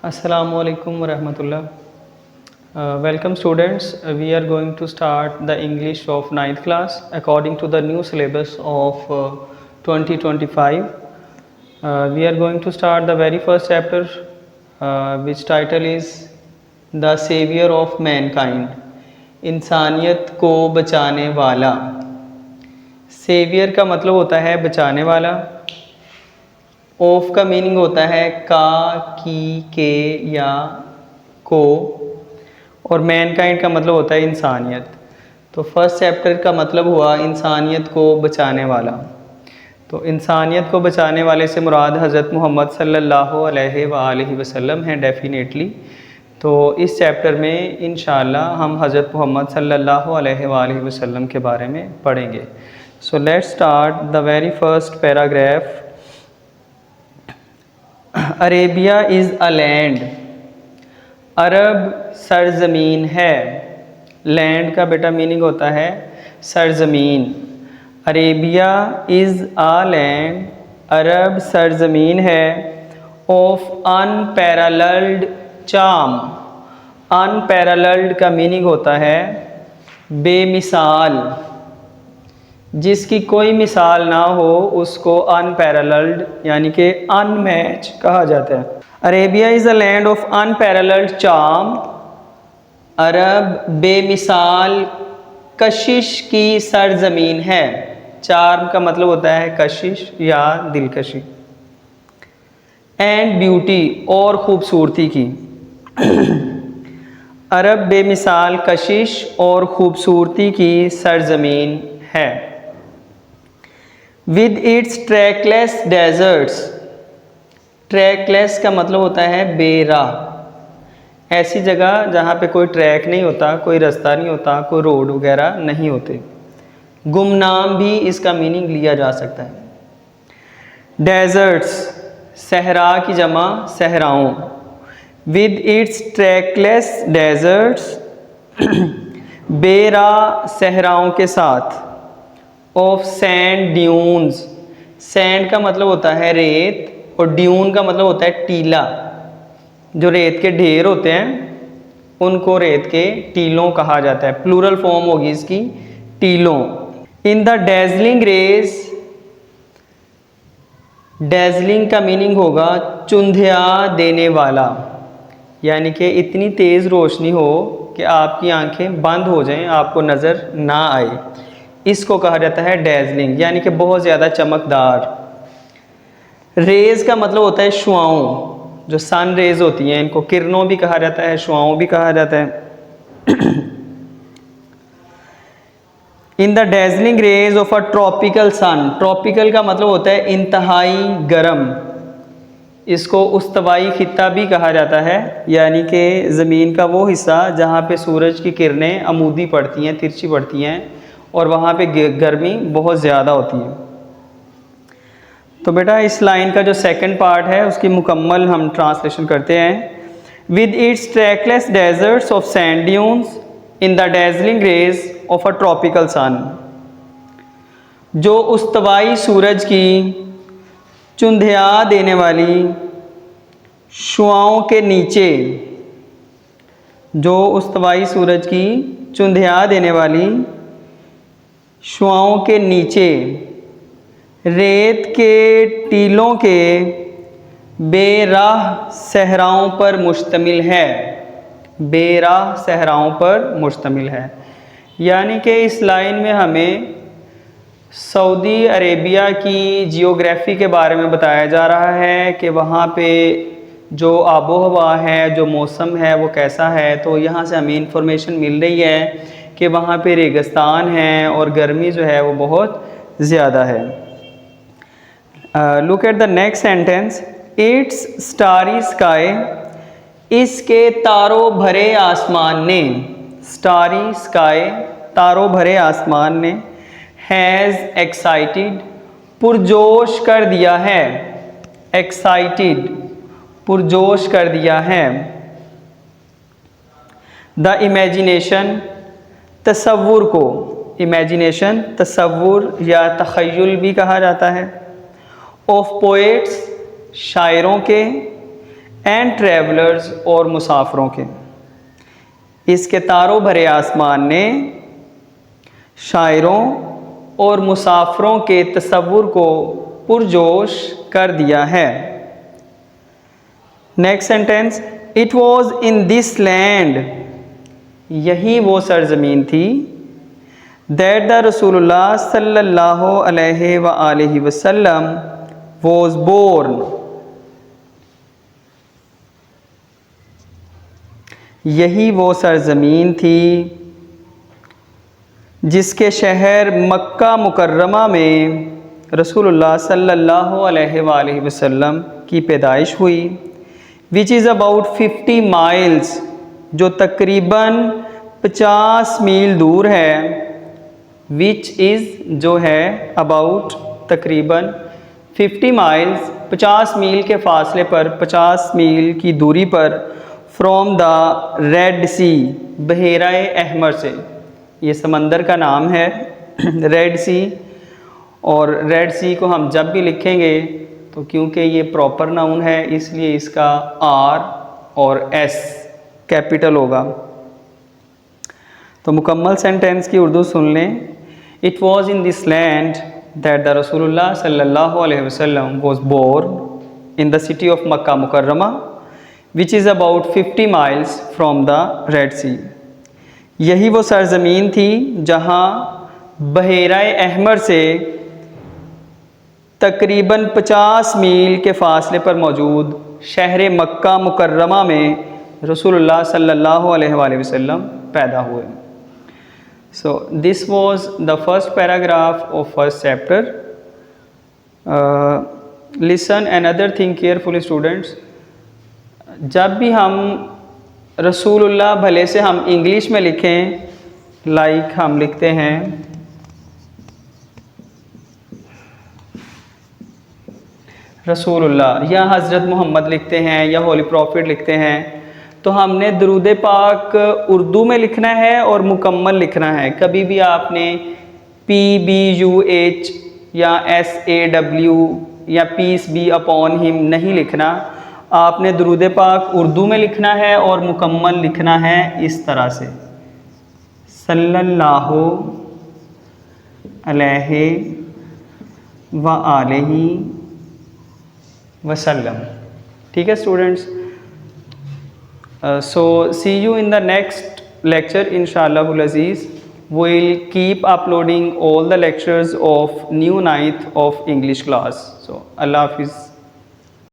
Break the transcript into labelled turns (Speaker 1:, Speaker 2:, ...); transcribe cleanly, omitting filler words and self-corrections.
Speaker 1: Assalamu alaikum wa rahmatullah. Welcome students. We are going to start the English of ninth class according to the new syllabus of 2025. We are going to start the very first chapter which title is The Savior of Mankind. इंसानियत को बचाने वाला. Saviour का मतलब होता है बचाने वाला. ऑफ का मीनिंग होता है का, की, के या को, और मैनकाइंड का मतलब होता है इंसानियत. तो फर्स्ट चैप्टर का मतलब हुआ इंसानियत को बचाने वाला. तो इंसानियत को बचाने वाले से मुराद हज़रत मोहम्मद सल्लल्लाहु अलैहि वसल्लम हैं डेफिनेटली. तो इस चैप्टर में इंशाअल्लाह हम हज़रत मोहम्मद सल्लल्लाहु अलैहि वसल्लम के बारे में पढ़ेंगे. So let's start the very first paragraph. Arabia is a land. अरब सरज़मीन है. लैंड का बेटा मीनिंग होता है सरज़मीन. Arabia is a land. अरब सरज़मीन है. Of unparalleled charm. अनपैरेलल्ड का मीनिंग होता है बेमिसाल. जिसकी कोई मिसाल ना हो उसको अनपैरेलल्ड यानी कि अनमैच कहा जाता है. Arabia is a land of unparalleled charm. अरब बेमिसाल कशिश की सरजमीन है. चार्म का मतलब होता है कशिश या दिलकशी. एंड ब्यूटी और खूबसूरती की. अरब बेमिसाल कशिश और खूबसूरती की सरजमीन है. With its trackless deserts. Trackless का मतलब होता है बेराह. ऐसी जगह जहाँ पे कोई ट्रैक नहीं होता, कोई रास्ता नहीं होता, कोई रोड वगैरह नहीं होते. गुमनाम भी इसका मीनिंग लिया जा सकता है. डेजर्ट्स सहरा की जमा सहराओं. विद इट्स ट्रैकलेस डेजर्ट्स बेराह सहराओं के साथ. Of sand dunes. सैंड का मतलब होता है रेत और ड्यून का मतलब होता है टीला. जो रेत के ढेर होते हैं उनको रेत के टीलों कहा जाता है. प्लूरल फॉर्म होगी इसकी टीलों. In the dazzling rays. Dazzling का मीनिंग होगा चुंधिया देने वाला. यानी कि इतनी तेज़ रोशनी हो कि आपकी आंखें बंद हो जाएं, आपको नज़र ना आए. इसको कहा जाता है डेजलिंग यानी कि बहुत ज़्यादा चमकदार. रेज़ का मतलब होता है शुआओं. जो सन रेज़ होती हैं इनको किरणों भी कहा जाता है, शुआओं भी कहा जाता है. In the dazzling rays of a tropical sun. Tropical का मतलब होता है इंतहाई गर्म. इसको उस्तवाई खित्ता भी कहा जाता है यानी कि ज़मीन का वो हिस्सा जहाँ पे सूरज की किरणें अमूदी पड़ती हैं, तिरछी पड़ती हैं और वहाँ पे गर्मी बहुत ज़्यादा होती है. तो बेटा इस लाइन का जो सेकंड पार्ट है उसकी मुकम्मल हम ट्रांसलेशन करते हैं. With its trackless deserts of sand dunes in the dazzling rays of a tropical sun. जो उस्तवाई सूरज की चुंधिया देने वाली शुआओं के नीचे. जो उस्तवाई सूरज की चुंधिया देने वाली शुआओं के नीचे रेत के टीलों के बेराह सहराओं पर मुश्तमिल है. बेराह सहराओं पर मुश्तमिल है. यानी कि इस लाइन में हमें सऊदी अरेबिया की जियोग्राफ़ी के बारे में बताया जा रहा है कि वहाँ पे जो आबो हवा है, जो मौसम है वो कैसा है. तो यहाँ से हमें इंफॉर्मेशन मिल रही है कि वहाँ पे रेगिस्तान है और गर्मी जो है वो बहुत ज़्यादा है. Look at the next sentence. It's starry sky. इसके तारों भरे आसमान ने. स्टारी स्काई तारों भरे आसमान ने. हैज़ एक्साइटेड पुरजोश कर दिया है. एक्साइटेड पुरजोश कर दिया है. द इमेजिनेशन तसव्वुर को. इमेजिनेशन तसव्वुर या तख़य्युल भी कहा जाता है. ऑफ पोएट्स शायरों के. एंड ट्रैवलर्स और मुसाफरों के। इसके तारों भरे आसमान ने शायरों और मुसाफरों के तसव्वुर को पुरजोश कर दिया है। Next sentence, it was in this land, यही वो सरजमीन थी, दैट द रसूलुल्लाह सल्लल्लाहु अलैहि वसल्लम वॉज बोर्न, यही वो सरजमीन थी जिसके शहर मक्का मुकर्रमा में रसूलुल्लाह सल्लल्लाहु अलैहि वसल्लम की पैदाइश हुई। विच इज़ अबाउट 50 माइल्स, जो तकरीबन 50 मील दूर है। विच इज़ जो है अबाउट तकरीबन 50 माइल्स 50 मील के फासले पर, 50 मील की दूरी पर, फ्रॉम द रेड सी, बहेरा अहमर से, ये समंदर का नाम है रेड सी। और रेड सी को हम जब भी लिखेंगे तो क्योंकि ये प्रॉपर नाउन है इसलिए इसका आर और एस कैपिटल होगा। तो मुकम्मल सेंटेंस की उर्दू सुन लें। It was in this land that the रसूलुल्लाह सल्लल्लाहु अलैहि वसल्लम was born in the city of Makkah Mukarramah which is about 50 miles from the Red Sea, यही वो सरजमीन थी जहाँ बहेरा अहमर से तकरीबन 50 मील के फासले पर मौजूद शहर मक्का मुकर्रमा में रसूलुल्लाह सल्लल्लाहु अलैहि वसल्लम पैदा हुए। So this was the first paragraph of first chapter. Listen another thing carefully students, जब भी हम रसूलुल्लाह भले से हम इंग्लिश में लिखें, लाइक हम लिखते हैं रसूलुल्लाह या हज़रत मोहम्मद लिखते हैं या होली प्रॉफिट लिखते हैं, तो हमने दरूद पाक उर्दू में लिखना है और मुकम्मल लिखना है। कभी भी आपने PBUH या SAW या पीस बी अपॉन हिम नहीं लिखना। आपने दरूद पाक उर्दू में लिखना है और मुकम्मल लिखना है इस तरह से, सल्लल्लाहु अलैहि व आलिहि वसल्लम। ठीक है students, so see you in the next lecture inshallah aziz. We'll keep uploading all the lectures of new 9th of English class. So Allah Hafiz.